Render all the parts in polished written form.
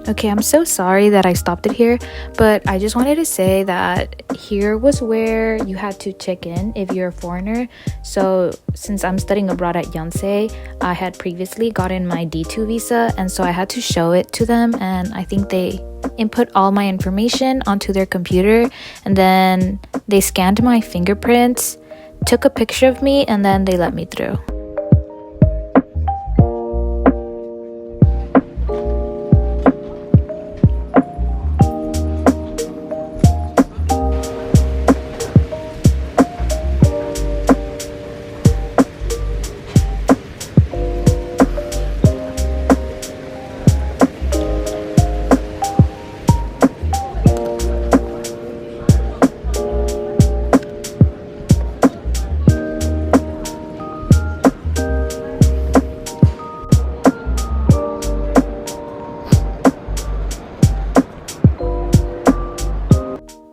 Okay, I'm so sorry that I stopped it here, but I just wanted to say that here was where you had to check in if you're a foreigner. So since I'm studying abroad at Yonsei, I had previously gotten my D2 visa, and so I had to show it to them, and I think they input all my information onto their computer, and then they scanned my fingerprints, took a picture of me, and then they let me through.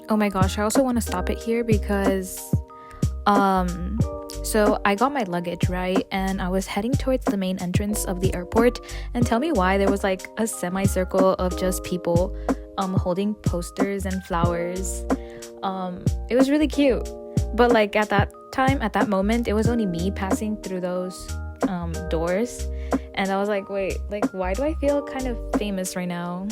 Oh my gosh, I also want to stop it here because so I got my luggage, right? And I was heading towards the main entrance of the airport, and tell me why there was like a semicircle of just people holding posters and flowers. It was really cute. But like at that time, at that moment, it was only me passing through those doors, and I was like, wait, like why do I feel kind of famous right now?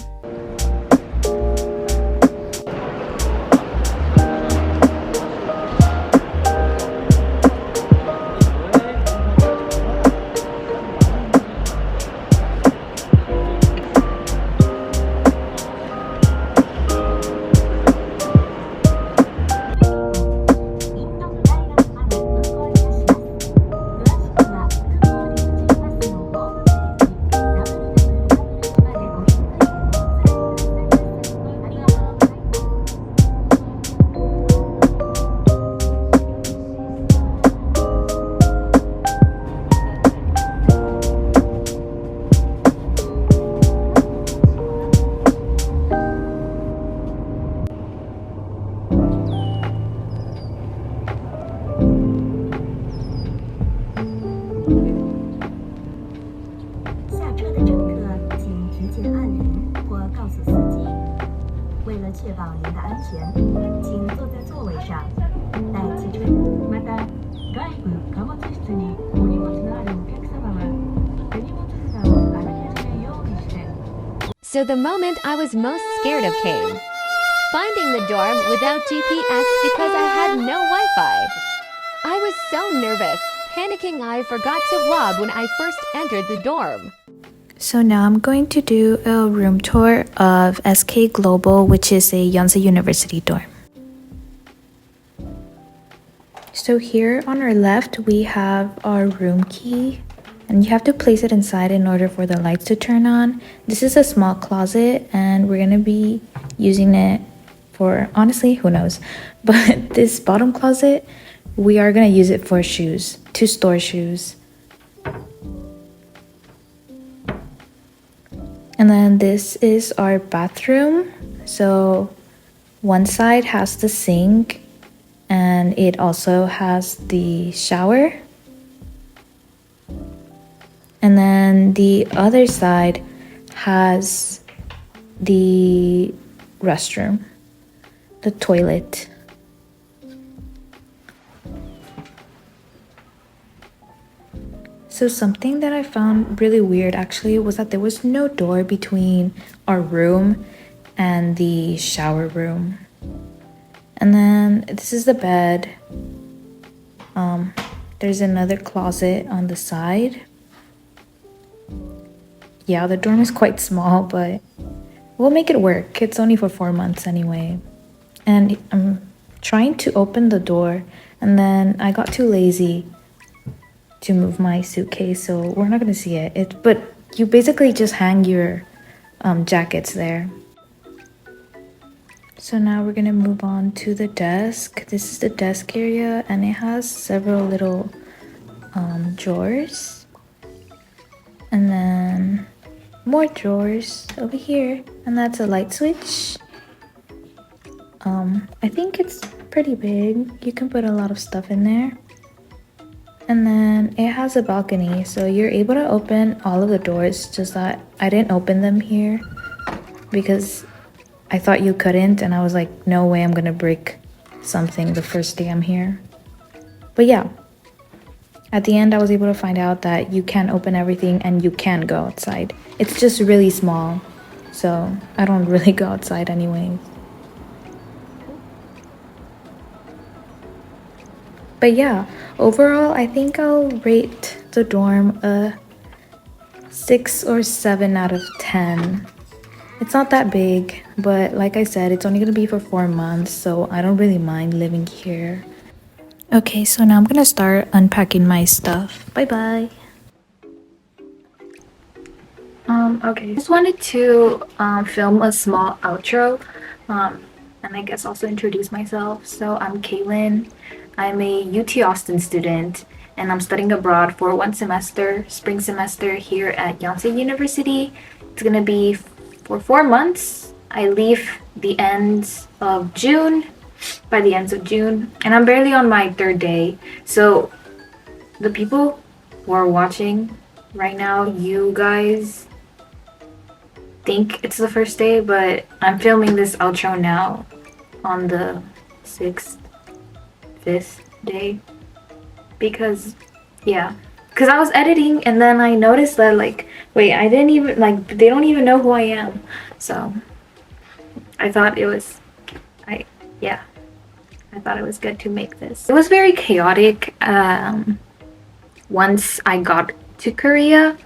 So the moment I was most scared of came. Finding the dorm without GPS because I had no Wi-Fi. I was so nervous, panicking I forgot to vlog when I first entered the dorm. So now I'm going to do a room tour of SK Global, which is a Yonsei University dorm. So here on our left, we have our room key, and you have to place it inside in order for the lights to turn on. This is a small closet, and we're gonna be using it for, honestly, who knows? But this bottom closet, we are gonna use it for shoes, to store shoes. And then this is our bathroom. So one side has the sink, and it also has the shower. And then the other side has the restroom, the toilet. So something that I found really weird actually was that there was no door between our room and the shower room. And then this is the bed. There's another closet on the side. Yeah, the dorm is quite small, but we'll make it work. It's only for 4 months anyway. And I'm trying to open the door, and then I got too lazy to move my suitcase, so we're not gonna see it. But you basically just hang your jackets there. So now we're gonna move on to the desk. This is the desk area, and it has several little drawers. And then more drawers over here, and that's a light switch. I think it's pretty big. You can put a lot of stuff in there. And then it has a balcony, so you're able to open all of the doors, just that I didn't open them here. because I thought you couldn't, and I was like, no way I'm gonna break something the first day I'm here. But yeah, at the end I was able to find out that you can open everything and you can go outside. It's just really small, so I don't really go outside anyways. But yeah, overall I think I'll rate the dorm a 6 or 7 out of 10. It's not that big, but like I said, it's only gonna be for 4 months, so I don't really mind living here. Okay, so now I'm gonna start unpacking my stuff. Bye bye. Okay, just wanted to film a small outro, and I guess also introduce myself. So I'm Kaylin. I'm a UT Austin student, and I'm studying abroad for 1 semester, spring semester here at Yonsei University. It's gonna be for 4 months. I leave the end of June, by the end of June, and I'm barely on my 3rd day. So the people who are watching right now, you guys think it's the 1st day, but I'm filming this outro now on the 6th, 5th day, because I was editing and then I noticed that like, wait, I didn't even, like, they don't even know who I am. So I thought it was, I thought it was good to make this. It was very chaotic once I got to Korea,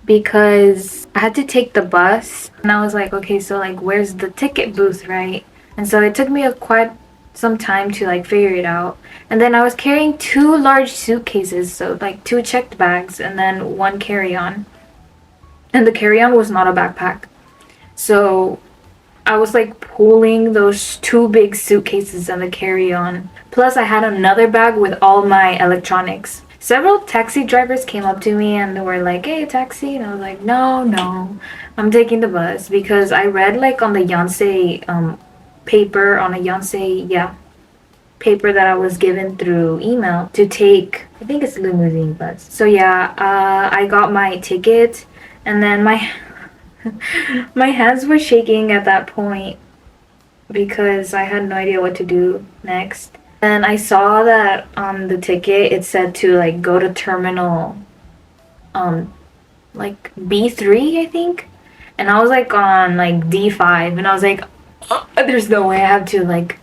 because I had to take the bus and I was like, okay, so like where's the ticket booth, right? And so it took me quite some time to like figure it out. And then I was carrying 2 large suitcases, so like 2 checked bags and then 1 carry-on. And the carry-on was not a backpack. So I was like pulling those 2 big suitcases and the carry-on. Plus I had another bag with all my electronics. Several taxi drivers came up to me and they were like, hey, taxi, and I was like, no, I'm taking the bus, because I read like on the Yonsei paper, on a Yonsei paper that I was given through email to take, I think it's limousine bus. So yeah, I got my ticket, and then my my hands were shaking at that point because I had no idea what to do next. And I saw that on the ticket it said to like go to terminal like B3, I think, and I was like on like D5, and I was like, oh, there's no way, I have to like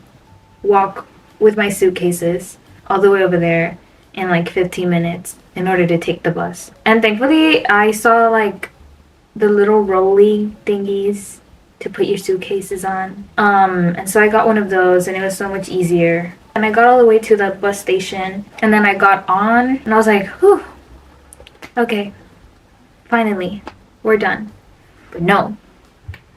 walk with my suitcases all the way over there in like 15 minutes in order to take the bus. And thankfully I saw like the little rolly thingies to put your suitcases on, and so I got one of those, and it was so much easier. And I got all the way to the bus station, and then I got on and I was like, whew, okay, finally we're done. But no,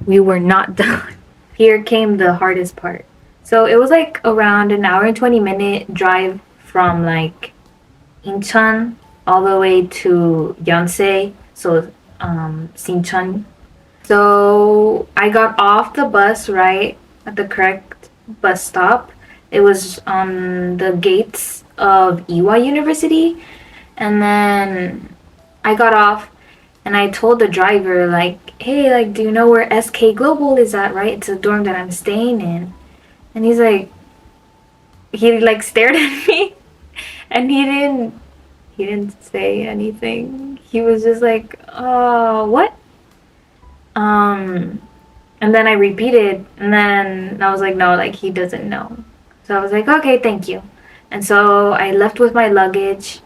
we were not done. Here came the hardest part. So it was like around an hour and 20-minute drive from like Incheon all the way to Yonsei, so Sincheon. So I got off the bus right at the correct bus stop. It was on the gates of Ewha University, and then I got off and I told the driver like, hey, like, do you know where SK Global is at, right? It's a dorm that I'm staying in. And he's like, he like stared at me and he didn't say anything. He was just like, oh, what? And then I repeated, and then I was like, no, like, he doesn't know. So I was like, okay, thank you. And so I left with my luggage,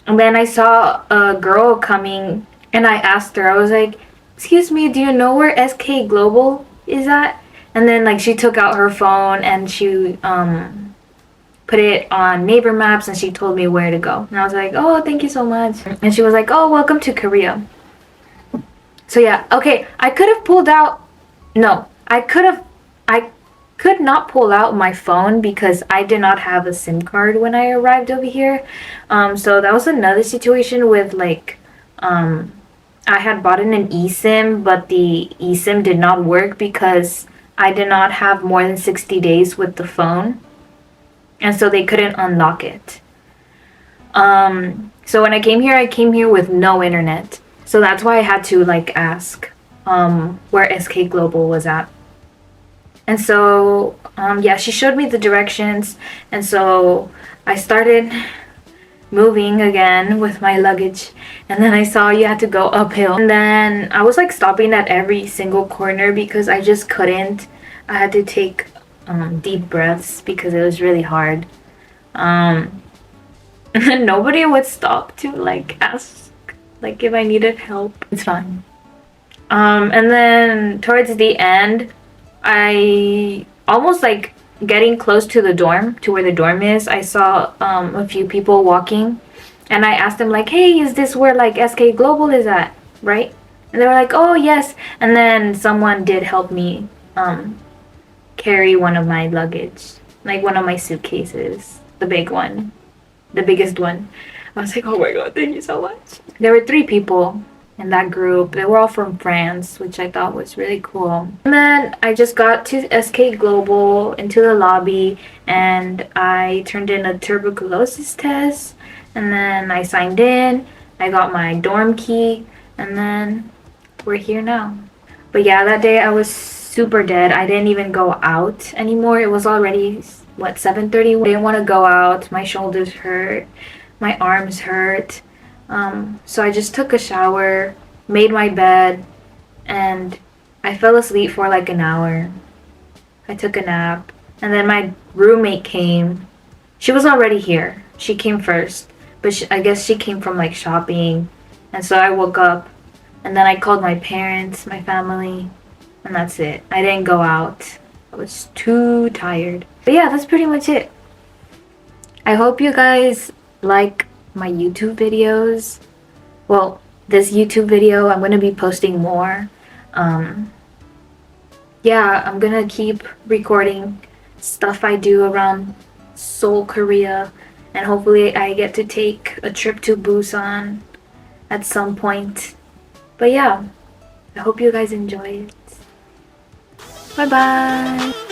and then I saw a girl coming, and I asked her, I was like, excuse me, do you know where SK Global is at? And then like she took out her phone and she put it on neighbor maps, and she told me where to go. And I was like, oh, thank you so much. And she was like, oh, welcome to Korea. So yeah, okay, I could have pulled out, no, I could not pull out my phone because I did not have a SIM card when I arrived over here. So that was another situation with like, I had bought in an eSIM, but the eSIM did not work because I did not have more than 60 days with the phone. And so they couldn't unlock it. So when I came here with no internet. So that's why I had to like ask where SK Global was at. And so yeah, she showed me the directions, and so I started moving again with my luggage, and then I saw you had to go uphill, and then I was like stopping at every single corner because I just couldn't. I had to take deep breaths because it was really hard. And then nobody would stop to like ask like if I needed help. It's fine. And then towards the end, I almost like getting close to the dorm, to where the dorm is. I saw a few people walking, and I asked them like, hey, is this where like SK Global is at, right? And they were like, oh yes. And then someone did help me carry one of my luggage, like one of my suitcases, the big one, the biggest one. I was like, oh my god, thank you so much. There were 3 people in that group. They were all from France, which I thought was really cool. And then I just got to SK Global, into the lobby, and I turned in a tuberculosis test, and then I signed in. I got my dorm key, and then we're here now. But yeah, that day I was super dead. I didn't even go out anymore. It was already, what, 7:30? I didn't want to go out. My shoulders hurt. My arms hurt. So I just took a shower, made my bed, and I fell asleep for like an hour. I took a nap, and then my roommate came. She was already here. She came first, but I guess she came from like shopping, and so I woke up, and then I called my parents, my family, and that's it. I didn't go out. I was too tired. But yeah, that's pretty much it. I hope you guys like my YouTube videos. Well, this YouTube video, I'm gonna be posting more. Yeah, I'm gonna keep recording stuff I do around Seoul, Korea, and hopefully I get to take a trip to Busan at some point. But yeah, I hope you guys enjoy it. Bye bye.